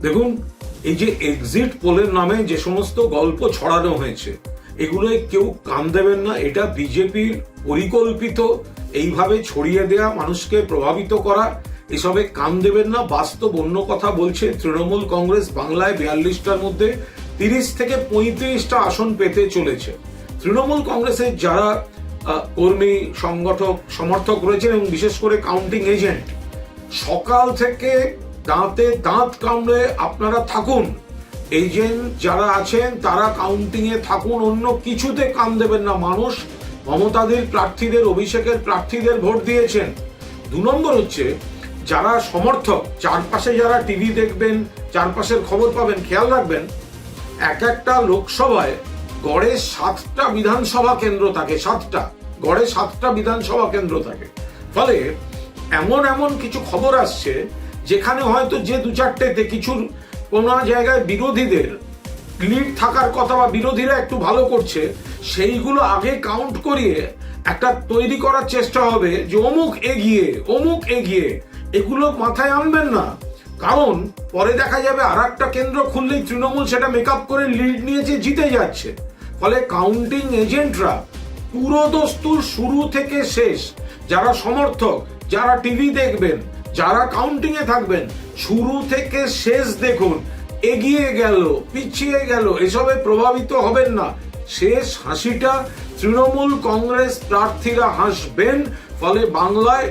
দেখুন, এই যে এক্সিট পোলের নামে যে সমস্ত গল্প ছড়ানো হয়েছে, এগুলোয় কেউ কান দেবেন না। এটা বিজেপির পরিকল্পিত এইভাবে ছড়িয়ে দেয়া, মানুষকে প্রভাবিত করা, এসবে কান দেবেন না। বাস্তব অন্য কথা বলছে। তৃণমূল কংগ্রেস বাংলায় 42টার মধ্যে 30 থেকে 35টা আসন পেতে চলেছে। তৃণমূল কংগ্রেসের যারা কর্মী, সংগঠক, সমর্থক রয়েছেন এবং বিশেষ করে কাউন্টিং এজেন্ট, সকাল থেকে দাঁতে দাঁত কামড়ে আপনারা থাকুন। এজেন্ট যারা আছেন তারা কাউন্টিং এ থাকুন, অন্য কিছুতে কান দেবেন না। মানুষ মমতাদের প্রার্থীদের, অভিষেকের প্রার্থীদের ভোট দিয়েছেন। 2 নম্বর হচ্ছে যারা সমর্থক, চারপাশে যারা টিভি দেখবেন, চারপাশের খবর পাবেন, খেয়াল রাখবেন এক একটা লোকসভায় গড়ে 7টা বিধানসভা কেন্দ্র থাকে। 7টা, গড়ে 7টা বিধানসভা কেন্দ্র থাকে। ফলে এমন কিছু খবর আসছে যেখানে হয়তো যে 2-4টেতে কিছু কোনো জায়গায় বিরোধীদের লিড থাকার কথা বা বিরোধীরা একটু ভালো করছে, সেইগুলো আগে কাউন্ট করিয়ে একটা তৈরি করার চেষ্টা হবে যে অমুক এগিয়ে। এগুলো মাথায় আনবেন না, কারণ পরে দেখা যাবে আর একটা কেন্দ্র খুললেই তৃণমূল সেটা মেকআপ করে লিড নিয়েছে, জিতে যাচ্ছে। ফলে কাউন্টিং এজেন্টরা পুরো দস্তুর শুরু থেকে শেষ, যারা সমর্থক, যারা টিভি দেখবেন, যারা কাউন্টিং এ থাকবেন, শুরু থেকে শেষ দেখুন। এগিয়ে গেল, পিছিয়ে গেল, এসবে প্রভাবিত হবেন না। শেষ হাসিটা তৃণমূল কংগ্রেস প্রার্থীরা হাসবেন। ফলে বাংলায়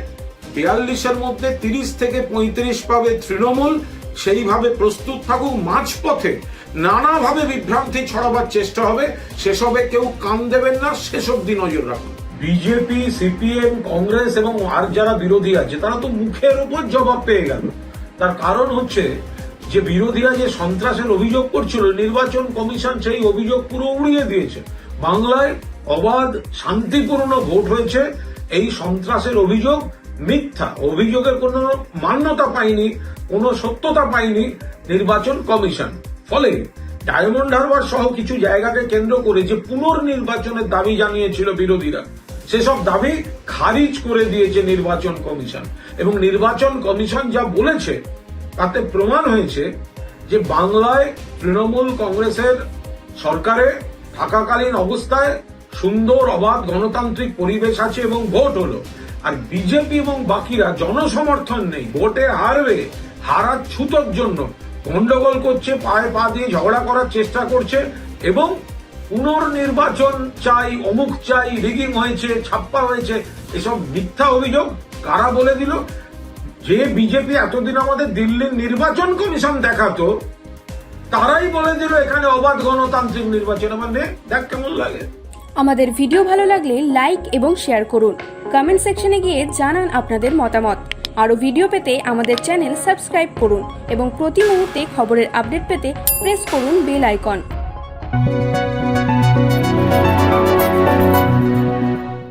42-এর মধ্যে 30 থেকে 35 পাবে তৃণমূল। সেইভাবে প্রস্তুত থাকুক। মাঝপথে নানাভাবে বিভ্রান্তি ছড়াবার চেষ্টা হবে, সেসবে কেউ কান দেবেন না। শেষ অব্দি নজর রাখুন। বিজেপি, সিপিএম, কংগ্রেস এবং আর যারা বিরোধী আছে তারা তো মুখের উপর জবাব পেয়ে গেল। তার কারণ হচ্ছে যে বিরোধীরা যে সন্ত্রাসের অভিযোগ করছিল, নির্বাচন কমিশন সেই অভিযোগ পুরো উড়িয়ে দিয়েছে। বাংলায় অবাধ, শান্তিপূর্ণ ভোট হয়েছে। এই সন্ত্রাসের অভিযোগ মিথ্যা, অভিযোগের কোনো মান্যতা পায়নি, কোনো সত্যতা পায়নি নির্বাচন কমিশন। ফলে ডায়মন্ড হারবার সহ কিছু জায়গাকে কেন্দ্র করে যে পুনর্নির্বাচনের দাবি জানিয়েছিল বিরোধীরা, সেসব দাবি খারিজ করে দিয়েছে নির্বাচন কমিশন। এবং নির্বাচন কমিশন যা বলেছে তাতে প্রমাণ হয়েছে যে বাংলায় তৃণমূল কংগ্রেসের সরকারে থাকাকালীন অবস্থায় সুন্দর, অবাধ, গণতান্ত্রিক পরিবেশ আছে এবং ভোট হলো। আর বিজেপি এবং বাকিরা জনসমর্থন নেই, ভোটে হারবে, হারার ছুতোর জন্য গন্ডগোল করছে, পায়ে পা দিয়ে ঝগড়া করার চেষ্টা করছে এবং পুনর্নির্বাচন চাই, অমুক চাই, রিগিং হয়েছে, ছাপ্পা হয়েছে, এসব মিথ্যা অভিযোগ কারা বলে দিল? যে বিজেপি এতদিন আমাদের দিল্লির নির্বাচন কমিশন দেখাতো, তারাই বলে দিল এখানে অবাধ গণতান্ত্রিক নির্বাচন। মানে দেখ কেমন লাগে। আমাদের ভিডিও ভালো লাগলে লাইক এবং শেয়ার করুন। কমেন্ট সেকশনে গিয়ে জানান আপনাদের মতামত। আরও ভিডিও পেতে আমাদের চ্যানেল সাবস্ক্রাইব করুন এবং প্রতি মুহূর্তে খবরের আপডেট পেতে প্রেস করুন বেল আইকন।